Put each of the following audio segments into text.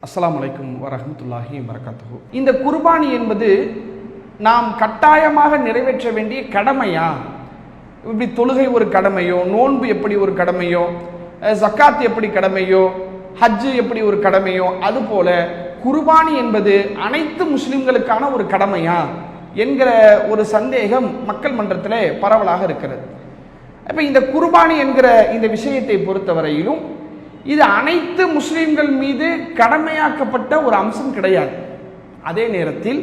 அஸ்ஸலாமு அலைக்கும் வரஹ்மத்துல்லாஹி வபரகாத்துஹு. இந்த குர்பானி என்பது நாம் கட்டாயமாக நிறைவேற்ற வேண்டிய கடமையா? இப்படி தொழுகை ஒரு கடமையோ, நோன்பு எப்படி ஒரு கடமையோ, ஜக்காத் எப்படி கடமையோ, ஹஜ்ஜு எப்படி ஒரு கடமையோ, அதுபோல குர்பானி என்பது அனைத்து முஸ்லிம்களுக்கான ஒரு கடமையா என்கிற ஒரு சந்தேகம் மக்கள் மன்றத்தில் பரவலாக இருக்கிறது. இப்போ இந்த குர்பானி என்கிற இந்த விஷயத்தை பொறுத்தவரையிலும் இது அனைத்து முஸ்லிம்கள் மீது கடமையாக்கப்பட்ட ஒரு அம்சம் கிடையாது. அதே நேரத்தில்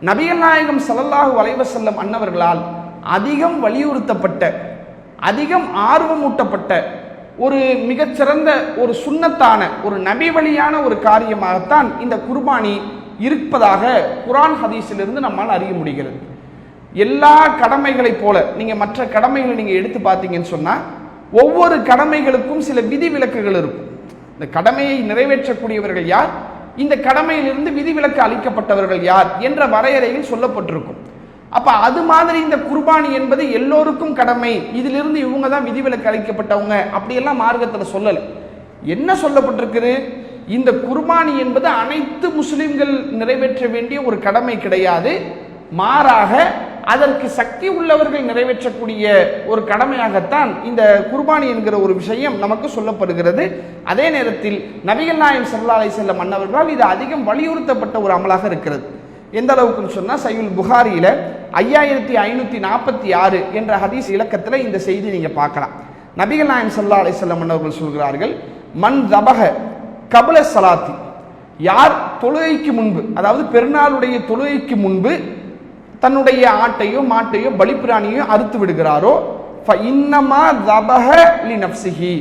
நபிகள் நாயகம் ஸல்லல்லாஹு அலைஹி வஸல்லம் அன்னவர்களால் அதிகம் வலியுறுத்தப்பட்ட, அதிகம் ஆர்வமூட்டப்பட்ட ஒரு மிகச்சிறந்த ஒரு சுன்னத்தான ஒரு நபி வழியான ஒரு காரியமாகத்தான் இந்த குர்பானி இருப்பதாக குர்ஆன் ஹதீஸிலிருந்து நம்மால் அறிய முடிகிறது. எல்லா கடமைகளைப் போல நீங்க மற்ற கடமைகளை நீங்க எடுத்து பார்த்தீங்கன்னு சொன்னா ஒவ்வொரு கடமைகளுக்கும் சில விதிவிலக்குகள் இருக்கும். இந்த கடமையை நிறைவேற்றக்கூடியவர்கள் யார், இந்த கடமையிலிருந்து விதிவிலக்கு அளிக்கப்பட்டவர்கள் யார் என்ற வரையறையில் சொல்லப்பட்டிருக்கும். அப்ப அது மாதிரி இந்த குர்பானி என்பது எல்லோருக்கும் கடமை, இதிலிருந்து இவங்க தான் விதிவிலக்கு அளிக்கப்பட்டவங்க அப்படியெல்லாம் மார்க்கத்தில் சொல்லலை. என்ன சொல்லப்பட்டிருக்குது? இந்த குர்பானி என்பது அனைத்து முஸ்லிம்கள் நிறைவேற்ற வேண்டிய ஒரு கடமை கிடையாது, மாறாக அதற்கு சக்தி உள்ளவர்கள் நிறைவேற்றக்கூடிய ஒரு கடமையாகத்தான் இந்த குர்பானி என்கிற ஒரு விஷயம் நமக்கு சொல்லப்படுகிறது. அதே நேரத்தில் நபிகள் நாயகம் ஸல்லல்லாஹு அலைஹி வஸல்லம் அன்னவர்களால் இது அதிகம் வலியுறுத்தப்பட்ட ஒரு அமலாக இருக்கிறது. எந்த அளவுக்குன்னு சொன்னால் சஹீஹுல் புகாரியில 5546 என்ற ஹதீஸ் இலக்கத்தில் இந்த செய்தி நீங்க பார்க்கலாம். நபிகள் நாயகம் ஸல்லல்லாஹு அலைஹி வஸல்லம் அன்னவர்கள் சொல்கிறார்கள், மன் தபஹ கப்ல ஸலாத்தி, யார் தொழுகைக்கு முன்பு, அதாவது பெருநாளுடைய தொழுகைக்கு முன்பு தன்னுடைய ஆட்டையோ மாட்டையோ பலிப்பிராணியோ அறுத்து விடுகிறாரோ, ஃபஇன்னமா தபஹ லினஃப்ஸிஹி,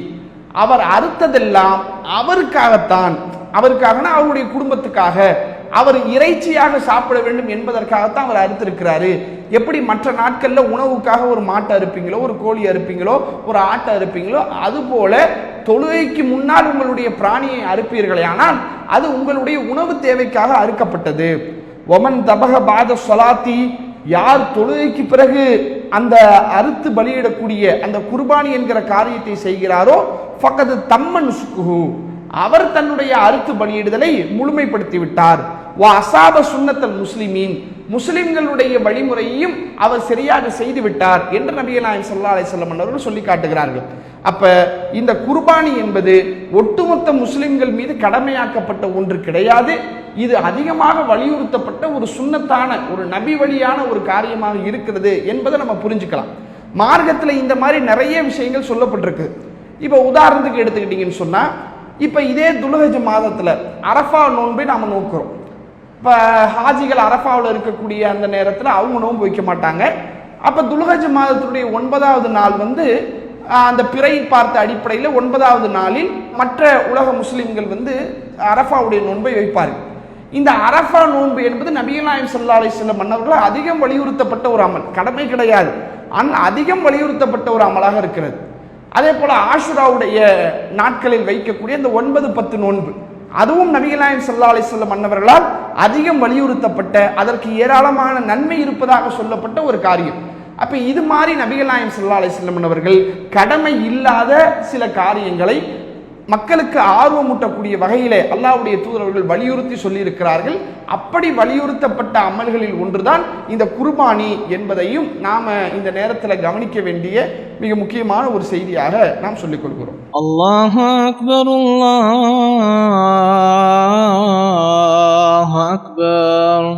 அவர் அறுத்ததெல்லாம் அவருக்காகத்தான், அவருக்காகனா அவருடைய குடும்பத்துக்காக, அவர் இறைச்சியாக சாப்பிட வேண்டும் என்பதற்காகத்தான் அவர் அறுத்திருக்கிறாரு. எப்படி மற்ற நாட்கள்ல உணவுக்காக ஒரு மாட்டை அறுப்பீங்களோ, ஒரு கோழி அறுப்பீங்களோ, ஒரு ஆட்டை அறுப்பீங்களோ, அதுபோல தொழுகைக்கு முன்னால் உங்களுடைய பிராணியை அறுப்பீர்களே, ஆனால் அது உங்களுடைய உணவு தேவைக்காக அறுக்கப்பட்டது. ஒமன் தபக பாத ஸலாத்தி, யார் தொழுகைக்கு பிறகு அந்த அறுத்து பலியிடக்கூடிய அந்த குர்பானி என்கிற காரியத்தை செய்கிறாரோ, ஃபக்கது தம்ம நுஸ்குஹு, அவர் தன்னுடைய அறுத்து பலியிடுதலை முழுமைப்படுத்தி விட்டார். வா அசாப சுன்னத்தல் முஸ்லிமீன், முஸ்லிம்களுடைய வழிமுறையையும் அவர் சரியாக செய்து விட்டார் என்று நபிகள் நாயகம் ஸல்லல்லாஹு அலைஹி வஸல்லம் அவர்கள் சொல்லி காட்டுகிறார்கள். அப்ப இந்த குர்பானி என்பது ஒட்டுமொத்த முஸ்லிம்கள் மீது கடமையாக்கப்பட்ட ஒன்று கிடையாது. இது அதிகமாக வலியுறுத்தப்பட்ட ஒரு சுன்னத்தான ஒரு நபி வழியான ஒரு காரியமாக இருக்கிறது என்பதை நம்ம புரிஞ்சுக்கலாம். மார்க்கத்தில் இந்த மாதிரி நிறைய விஷயங்கள் சொல்லப்பட்டிருக்கு. இப்ப உதாரணத்துக்கு எடுத்துக்கிட்டீங்கன்னு சொன்னா, இப்ப இதே துல்ஹஜ் மாதத்துல அரஃபா நோன்பை நாம நோக்குறோம். இப்ப ஹாஜிகள் அரஃபாவில் இருக்கக்கூடிய அந்த நேரத்தில் அவங்க நோன்பு வைக்க மாட்டாங்க. அப்ப துல்ஹஜ் மாதத்துடைய 9வது நாள் அந்த பிறை பார்த்த அடிப்படையில் 9வது நாளில் மற்ற உலக முஸ்லிம்கள் அரஃபாவுடைய நோன்பை வைப்பார்கள். இந்த அரஃபா நோன்பு என்பது நபிகள் நாயகம் ஸல்லல்லாஹு அலைஹி வஸல்லம் அன்னவர்களால் அதிகம் வலியுறுத்தப்பட்ட ஒரு அமல், கடமை கிடையாது, அதிகம் வலியுறுத்தப்பட்ட ஒரு அமலாக இருக்கிறது. அதே போல ஆஷுராவுடைய நாட்களில் வைக்கக்கூடிய இந்த 9-10 நோன்பு, அதுவும் நபிகள் நாயகம் ஸல்லல்லாஹு அலைஹி வஸல்லம் அன்னவர்களால் அதிகம் வலியுறுத்தப்பட்ட, அதற்கு ஏராளமான நன்மை இருப்பதாக சொல்லப்பட்ட ஒரு காரியம். அப்ப இது மாதிரி நபிகள் நாயகம் ஸல்லல்லாஹு அலைஹி வஸல்லம் அன்னவர்கள் கடமை இல்லாத சில காரியங்களை மக்களுக்கு ஆர்வமூட்டக்கூடிய வகையிலே அல்லாஹ்வுடைய தூதரவர்கள் வலியுறுத்தி சொல்லி இருக்கிறார்கள். அப்படி வலியுறுத்தப்பட்ட அமல்களில் ஒன்றுதான் இந்த குர்பானி என்பதையும் நாம இந்த நேரத்தில் கவனிக்க வேண்டிய மிக முக்கியமான ஒரு செய்தியாக நாம் சொல்லிக் கொள்கிறோம். அல்லாஹு அக்பர், அல்லாஹு அக்பர்.